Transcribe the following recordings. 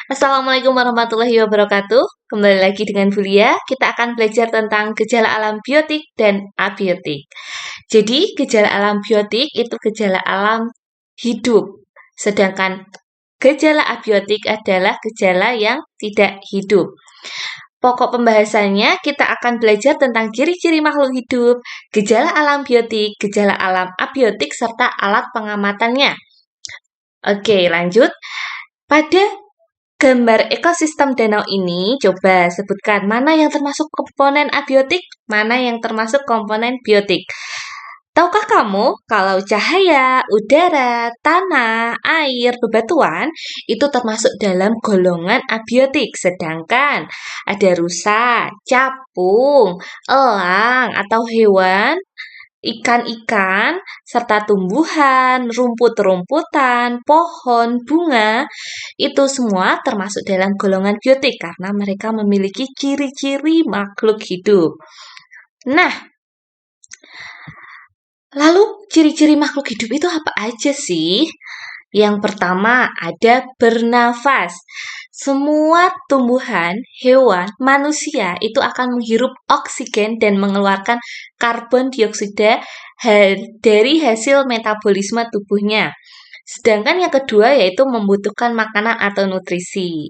Assalamualaikum warahmatullahi wabarakatuh. Kembali lagi dengan Bulia. Kita akan belajar tentang gejala alam biotik dan abiotik. Jadi, gejala alam biotik itu gejala alam hidup. Sedangkan gejala abiotik adalah gejala yang tidak hidup. Pokok pembahasannya kita akan belajar tentang ciri-ciri makhluk hidup, gejala alam biotik, gejala alam abiotik, serta alat pengamatannya. Oke, lanjut. Pada gambar ekosistem danau ini, coba sebutkan mana yang termasuk komponen abiotik, mana yang termasuk komponen biotik. Tahukah kamu kalau cahaya, udara, tanah, air, bebatuan itu termasuk dalam golongan abiotik, sedangkan ada rusa, capung, elang, atau hewan, ikan-ikan, serta tumbuhan, rumput-rumputan, pohon, bunga, itu semua termasuk dalam golongan biotik karena mereka memiliki ciri-ciri makhluk hidup. Nah, lalu ciri-ciri makhluk hidup itu apa aja sih? Yang pertama ada bernafas. Semua tumbuhan, hewan, manusia itu akan menghirup oksigen dan mengeluarkan karbon dioksida dari hasil metabolisme tubuhnya. Sedangkan yang kedua yaitu membutuhkan makanan atau nutrisi.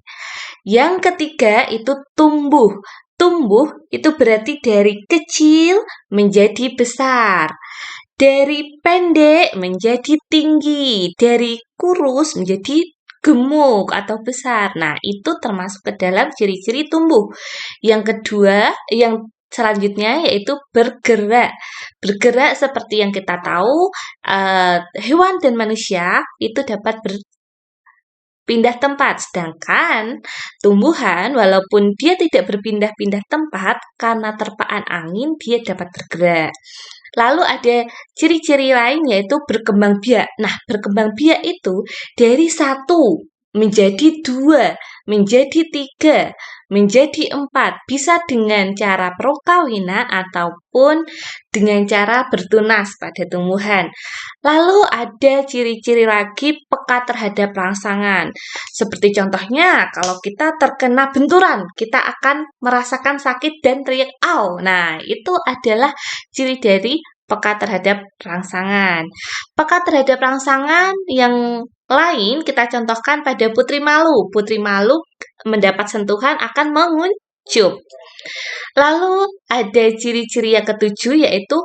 Yang ketiga itu tumbuh. Tumbuh itu berarti dari kecil menjadi besar. Dari pendek menjadi tinggi, dari kurus menjadi gemuk atau besar. Nah, itu termasuk ke dalam ciri-ciri tumbuh. Yang kedua, yang selanjutnya yaitu bergerak. Bergerak seperti yang kita tahu, hewan dan manusia itu dapat berpindah tempat. Sedangkan tumbuhan, walaupun dia tidak berpindah-pindah tempat, karena terpaan angin, dia dapat bergerak. Lalu ada ciri-ciri lain yaitu berkembang biak. Nah, berkembang biak itu dari 1 menjadi 2, menjadi 3, menjadi 4. Bisa dengan cara perkawinan ataupun dengan cara bertunas pada tumbuhan. Lalu ada ciri-ciri lagi peka terhadap rangsangan. Seperti contohnya, kalau kita terkena benturan, kita akan merasakan sakit dan teriak "au". Nah, itu adalah ciri dari peka terhadap rangsangan. Peka terhadap rangsangan yang lain kita contohkan pada putri malu. Putri malu mendapat sentuhan akan menguncup. Lalu ada ciri-ciri yang ketujuh yaitu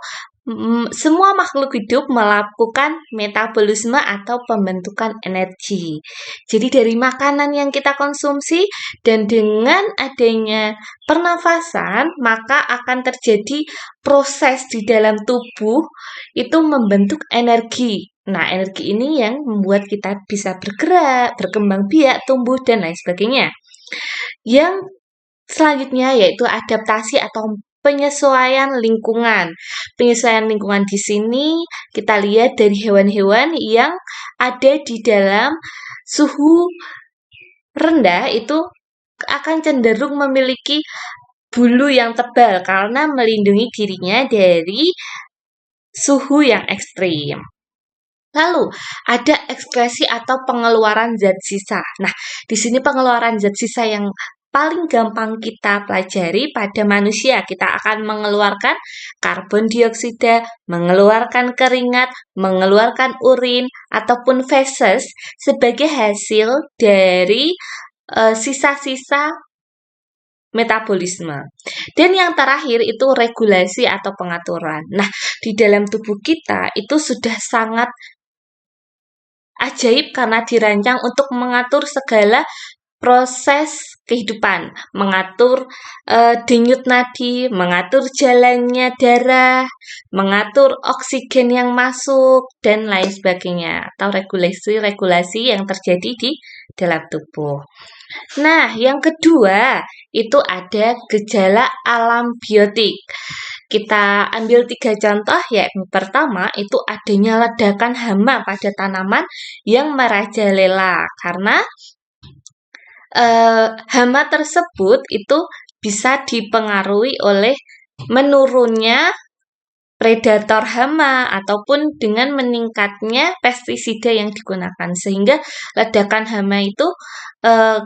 semua makhluk hidup melakukan metabolisme atau pembentukan energi. Jadi dari makanan yang kita konsumsi dan dengan adanya pernafasan, maka akan terjadi proses di dalam tubuh itu membentuk energi. Nah, energi ini yang membuat kita bisa bergerak, berkembang biak, tumbuh, dan lain sebagainya. Yang selanjutnya yaitu adaptasi atau penyesuaian lingkungan. Penyesuaian lingkungan di sini kita lihat dari hewan-hewan yang ada di dalam suhu rendah itu akan cenderung memiliki bulu yang tebal karena melindungi dirinya dari suhu yang ekstrim. Lalu, ada ekskresi atau pengeluaran zat sisa. Nah, di sini pengeluaran zat sisa yang paling gampang kita pelajari pada manusia. Kita akan mengeluarkan karbon dioksida, mengeluarkan keringat, mengeluarkan urin, ataupun feses sebagai hasil dari sisa-sisa metabolisme. Dan yang terakhir itu regulasi atau pengaturan. Nah, di dalam tubuh kita itu sudah sangat ajaib karena dirancang untuk mengatur segala proses kehidupan, mengatur denyut nadi, mengatur jalannya darah, mengatur oksigen yang masuk, dan lain sebagainya, atau regulasi-regulasi yang terjadi di dalam tubuh. Nah, yang kedua itu ada gejala alam biotik. Kita ambil 3 contoh, yaitu pertama itu adanya ledakan hama pada tanaman yang merajalela karena hama tersebut itu bisa dipengaruhi oleh menurunnya predator hama ataupun dengan meningkatnya pestisida yang digunakan sehingga ledakan hama itu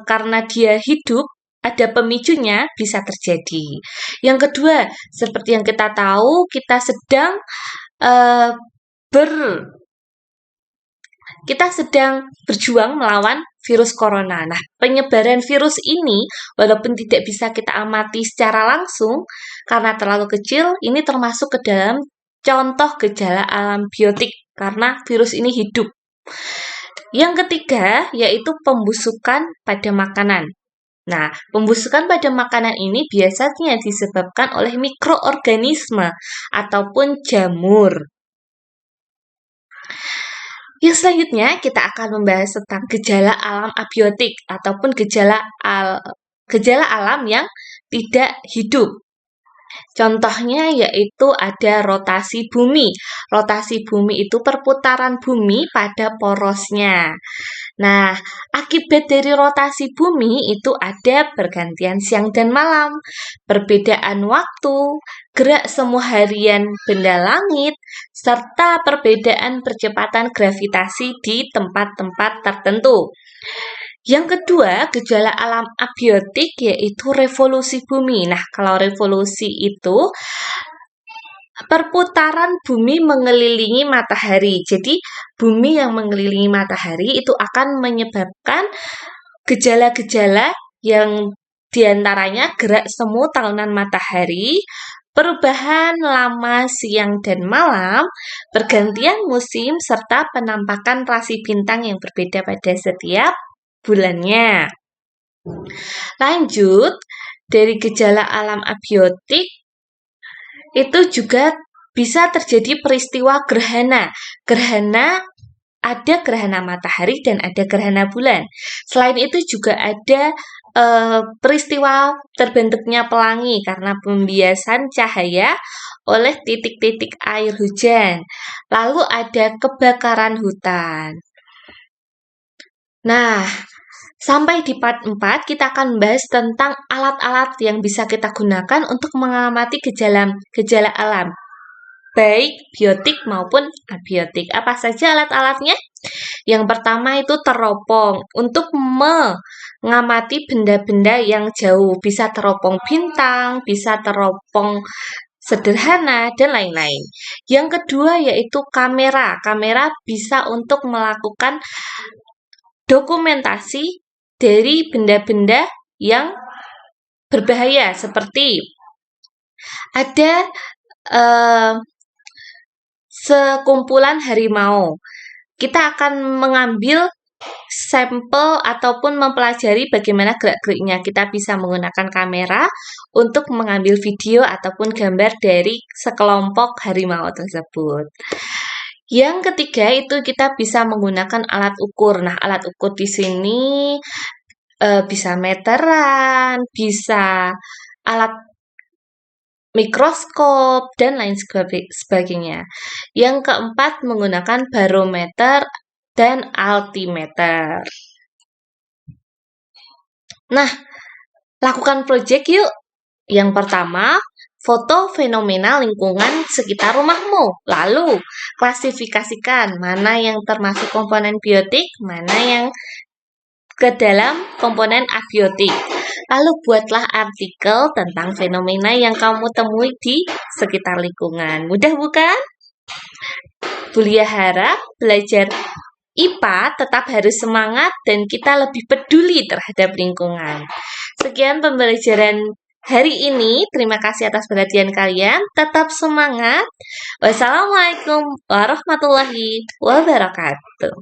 karena dia hidup, ada pemicunya, bisa terjadi. Yang kedua, seperti yang kita tahu, eh, ber kita sedang berjuang melawan virus corona. Nah, penyebaran virus ini, walaupun tidak bisa kita amati secara langsung karena terlalu kecil, ini termasuk ke dalam contoh gejala alam biotik karena virus ini hidup. Yang ketiga, yaitu pembusukan pada makanan. Nah, pembusukan pada makanan ini biasanya disebabkan oleh mikroorganisme ataupun jamur. Yang selanjutnya kita akan membahas tentang gejala alam abiotik ataupun gejala alam yang tidak hidup. Contohnya yaitu ada rotasi bumi. Rotasi bumi itu perputaran bumi pada porosnya. Nah, akibat dari rotasi bumi itu ada pergantian siang dan malam, perbedaan waktu, gerak semu harian benda langit, serta perbedaan percepatan gravitasi di tempat-tempat tertentu. Yang kedua, gejala alam abiotik yaitu revolusi bumi. Nah, kalau revolusi itu perputaran bumi mengelilingi matahari. Jadi, bumi yang mengelilingi matahari itu akan menyebabkan gejala-gejala yang diantaranya gerak semu tahunan matahari, perubahan lama siang dan malam, pergantian musim, serta penampakan rasi bintang yang berbeda pada setiap bulannya. Lanjut, dari gejala alam abiotik itu juga bisa terjadi peristiwa gerhana. Ada gerhana matahari dan ada gerhana bulan. Selain itu juga ada peristiwa terbentuknya pelangi karena pembiasan cahaya oleh titik-titik air hujan. Lalu ada kebakaran hutan. Nah, sampai di part 4 kita akan membahas tentang alat-alat yang bisa kita gunakan untuk mengamati gejala alam, baik biotik maupun abiotik. Apa saja alat-alatnya? Yang pertama itu teropong untuk mengamati benda-benda yang jauh. Bisa teropong bintang, bisa teropong sederhana, dan lain-lain. Yang kedua yaitu kamera. Kamera bisa untuk melakukan dokumentasi dari benda-benda yang berbahaya seperti ada sekumpulan harimau. Kita akan mengambil sampel ataupun mempelajari bagaimana gerak-geriknya. Kita bisa menggunakan kamera untuk mengambil video ataupun gambar dari sekelompok harimau tersebut. Yang ketiga itu kita bisa menggunakan alat ukur. Nah, alat ukur di sini bisa meteran, bisa alat mikroskop, dan lain sebagainya. Yang keempat menggunakan barometer dan altimeter. Nah, lakukan proyek yuk. Yang pertama, foto fenomena lingkungan sekitar rumahmu. Lalu, klasifikasikan mana yang termasuk komponen biotik, mana yang ke dalam komponen abiotik. Lalu buatlah artikel tentang fenomena yang kamu temui di sekitar lingkungan. Mudah bukan? Bulia harap belajar IPA tetap harus semangat dan kita lebih peduli terhadap lingkungan. Sekian pembelajaran hari ini. Terima kasih atas perhatian kalian. Tetap semangat. Wassalamualaikum warahmatullahi wabarakatuh.